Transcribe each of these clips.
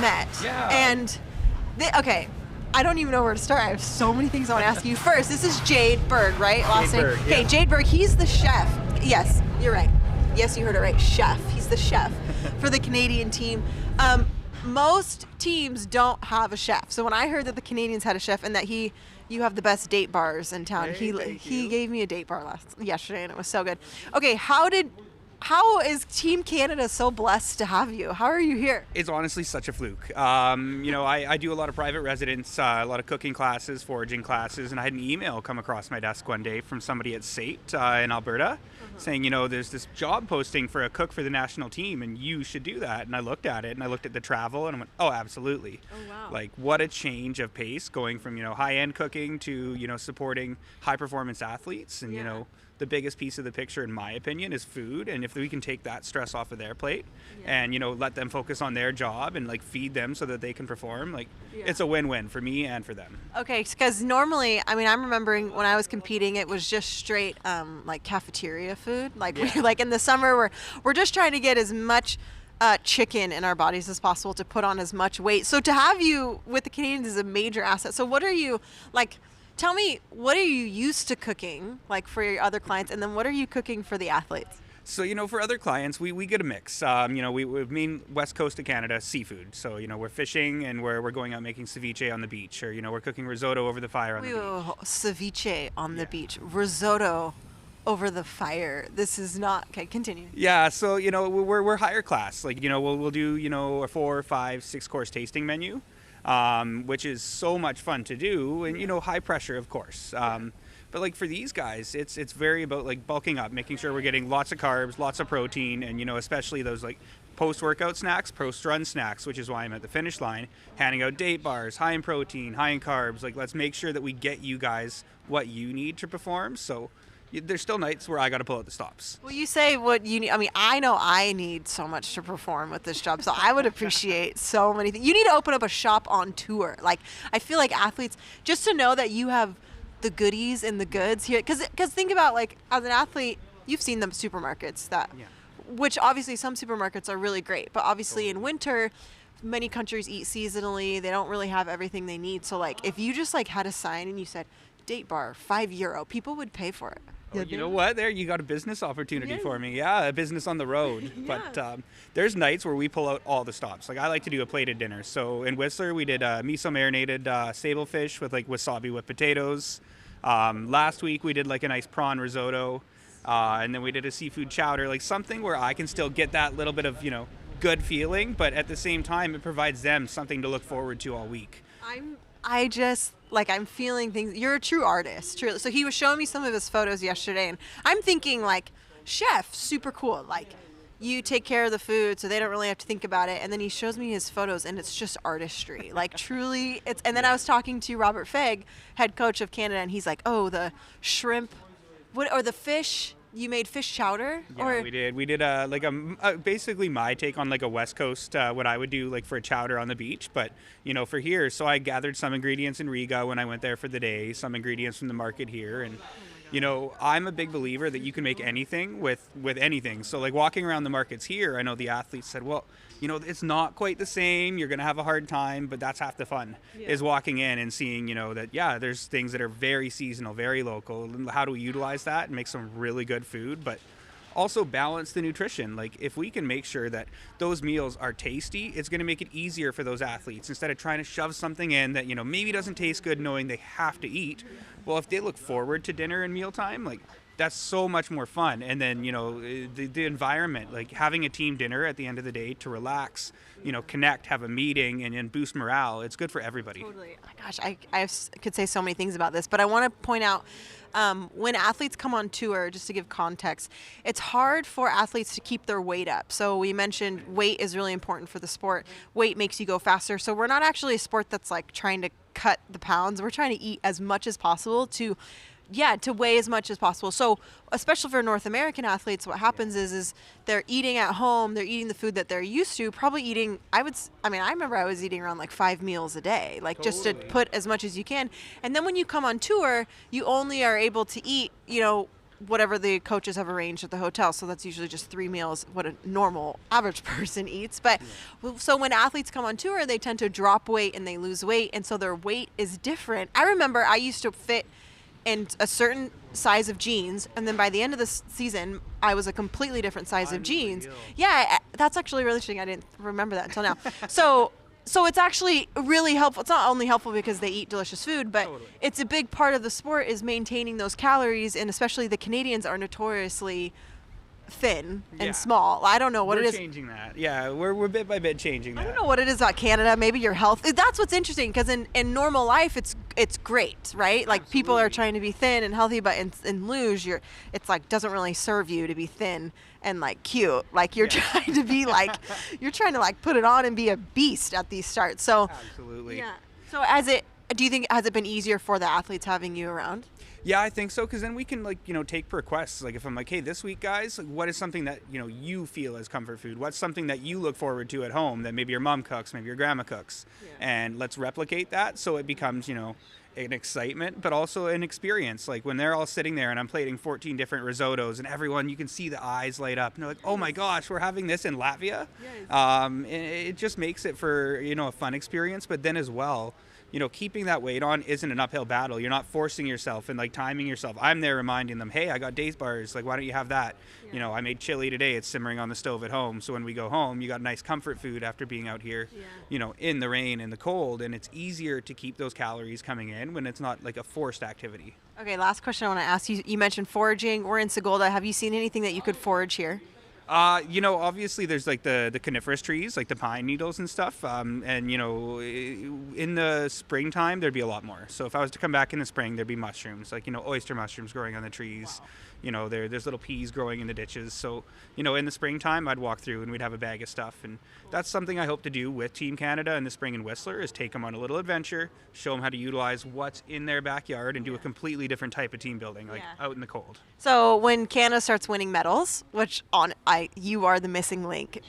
met. Yeah. And, okay, I don't even know where to start. I have so many things I want to ask you. First, this is Jade Berg, right? Last name? Berg, yeah. Okay, Jade Berg, he's the chef. Yes, you're right. Yes, you heard it right. Chef. He's the chef for the Canadian team. Most teams don't have a chef. So when I heard that the Canadians had a chef and that you have the best date bars in town, he gave me a date bar yesterday and it was so good. Okay, how is Team Canada so blessed to have you? How are you here? It's honestly such a fluke. I do a lot of private residence, a lot of cooking classes, foraging classes, and I had an email come across my desk one day from somebody at SAIT in Alberta saying, there's this job posting for a cook for the national team and you should do that. And I looked at it and I looked at the travel and I went, oh, absolutely. Oh, wow. Like, what a change of pace going from, high-end cooking to, supporting high-performance athletes. And, the biggest piece of the picture, in my opinion, is food. And if we can take that stress off of their plate and, let them focus on their job and feed them so that they can perform, it's a win-win for me and for them. Okay, because normally, I'm remembering when I was competing, it was just straight cafeteria food. In the summer, we're just trying to get as much chicken in our bodies as possible to put on as much weight. So to have you with the Canadians is a major asset. So what are you tell me, what are you used to cooking, for your other clients, and then what are you cooking for the athletes? So, for other clients, we get a mix. We mean West Coast of Canada, seafood. So, we're fishing and we're going out making ceviche on the beach, or, we're cooking risotto over the fire on the beach. Ceviche on the beach, risotto over the fire. This is not, okay, continue. Yeah, so, we're higher class. We'll do, a 4, 5, 6 course tasting menu. Which is so much fun to do and, high pressure, of course. But for these guys, it's very about bulking up, making sure we're getting lots of carbs, lots of protein, and, especially those post-workout snacks, post-run snacks, which is why I'm at the finish line, handing out date bars, high in protein, high in carbs. Let's make sure that we get you guys what you need to perform. So there's still nights where I got to pull out the stops. Well, you say what you need. I know I need so much to perform with this job, so I would appreciate so many things. You need to open up a shop on tour. I feel like athletes, just to know that you have the goodies and the goods here. Because think about, as an athlete, you've seen the supermarkets which obviously some supermarkets are really great, but obviously in winter, many countries eat seasonally. They don't really have everything they need. So, if you just, had a sign and you said, date bar, €5, people would pay for it. Oh, you know what? There, you got a business opportunity for me. Yeah, a business on the road. But there's nights where we pull out all the stops. I like to do a plated dinner. So in Whistler, we did miso marinated sable fish with wasabi with potatoes. Last week, we did a nice prawn risotto. And then we did a seafood chowder, something where I can still get that little bit of, good feeling. But at the same time, it provides them something to look forward to all week. I'm feeling things. You're a true artist, truly. So he was showing me some of his photos yesterday, and I'm thinking, chef, super cool. You take care of the food, so they don't really have to think about it. And then he shows me his photos, and it's just artistry. Truly, it's. And then I was talking to Robert Fegg, head coach of Canada, and he's like, "Oh, the shrimp, or the fish." You made fish chowder? Yeah, we did. We did basically my take on a West Coast, what I would do for a chowder on the beach. But, for here, so I gathered some ingredients in Riga when I went there for the day, some ingredients from the market here. And, I'm a big believer that you can make anything with anything. So walking around the markets here, I know the athletes said, well, it's not quite the same. You're going to have a hard time, but that's half the fun is walking in and seeing, that, there's things that are very seasonal, very local. How do we utilize that and make some really good food, but also balance the nutrition? If we can make sure that those meals are tasty, it's going to make it easier for those athletes instead of trying to shove something in that, maybe doesn't taste good knowing they have to eat. Well, if they look forward to dinner and mealtime, that's so much more fun. And then, the environment, having a team dinner at the end of the day to relax, connect, have a meeting and boost morale. It's good for everybody. Totally. Oh my gosh, I could say so many things about this, but I want to point out when athletes come on tour, just to give context, it's hard for athletes to keep their weight up. So we mentioned weight is really important for the sport. Weight makes you go faster. So we're not actually a sport that's trying to cut the pounds. We're trying to eat as much as possible to weigh as much as possible. So especially for North American athletes, what happens is they're eating at home, they're eating the food that they're used to, probably eating, I remember I was eating around 5 meals a day, just to put as much as you can. And then when you come on tour, you only are able to eat, whatever the coaches have arranged at the hotel. So that's usually just 3 meals, what a normal average person eats. But so when athletes come on tour, they tend to drop weight and they lose weight. And so their weight is different. I remember I used to fit in a certain size of jeans, and then by the end of the season, I was a completely different size of jeans. Yeah, that's actually really interesting. I didn't remember that until now. So it's actually really helpful. It's not only helpful because they eat delicious food, but it's a big part of the sport is maintaining those calories, and especially the Canadians are notoriously thin and small. I don't know what it is. We're changing that. Yeah, we're bit by bit changing that. I don't know what it is about Canada. Maybe your health. That's what's interesting, because in normal life it's great, right? Like people are trying to be thin and healthy, but in luge, it's like doesn't really serve you to be thin and like cute. Like you're trying to be like you're trying to like put it on and be a beast at these starts. So absolutely. Yeah. So do you think has it been easier for the athletes having you around? Yeah, I think so, because then we can take requests. Like if I'm like, hey, this week, guys, like, what is something that you feel as comfort food? What's something that you look forward to at home that maybe your mom cooks, maybe your grandma cooks, and let's replicate that so it becomes an excitement, but also an experience. Like when they're all sitting there and I'm plating 14 different risottos, and everyone, you can see the eyes light up, and they're like, oh my gosh, we're having this in Latvia. It just makes it for a fun experience, but then as well, keeping that weight on isn't an uphill battle. You're not forcing yourself and like timing yourself. I'm there reminding them, hey, I got Jade bars. Like, why don't you have that? I made chili today. It's simmering on the stove at home. So when we go home, you got nice comfort food after being out here, in the rain and the cold. And it's easier to keep those calories coming in when it's not like a forced activity. Okay, last question I want to ask you. You mentioned foraging. We're in Segolda. Have you seen anything that you could forage here? Obviously there's like the coniferous trees, like the pine needles and stuff. And, in the springtime, there'd be a lot more. So if I was to come back in the spring, there'd be mushrooms, like, oyster mushrooms growing on the trees. Wow. There's little peas growing in the ditches. So, in the springtime, I'd walk through and we'd have a bag of stuff. And that's something I hope to do with Team Canada in the spring in Whistler, is take them on a little adventure, show them how to utilize what's in their backyard and do a completely different type of team building, like out in the cold. So when Canada starts winning medals, which you are the missing link.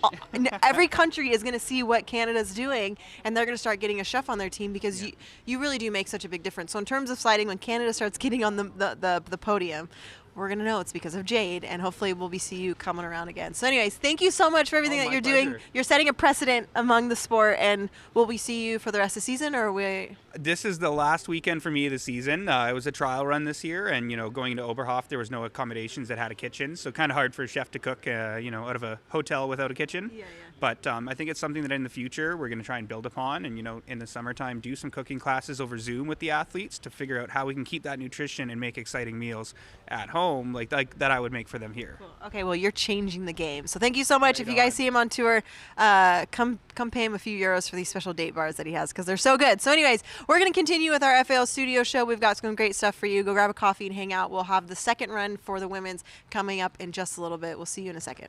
Every country is going to see what Canada's doing, and they're going to start getting a chef on their team, because you really do make such a big difference. So in terms of sliding, when Canada starts getting on the podium, we're going to know it's because of Jade, and hopefully we'll see you coming around again. So anyways, thank you so much for everything that you're doing. You're setting a precedent among the sport, and will we see you for the rest of the season, or we? This is the last weekend for me of the season. It was a trial run this year, and going to Oberhof, there was no accommodations that had a kitchen, so kind of hard for a chef to cook out of a hotel without a kitchen. But I think it's something that in the future we're going to try and build upon, and in the summertime do some cooking classes over Zoom with the athletes to figure out how we can keep that nutrition and make exciting meals at home like that I would make for them here. Cool. Okay, well, you're changing the game. So thank you so much. If you guys see him on tour, come pay him a few euros for these special date bars that he has, because they're so good. So anyways, we're going to continue with our FIL Studio show. We've got some great stuff for you. Go grab a coffee and hang out. We'll have the second run for the women's coming up in just a little bit. We'll see you in a second.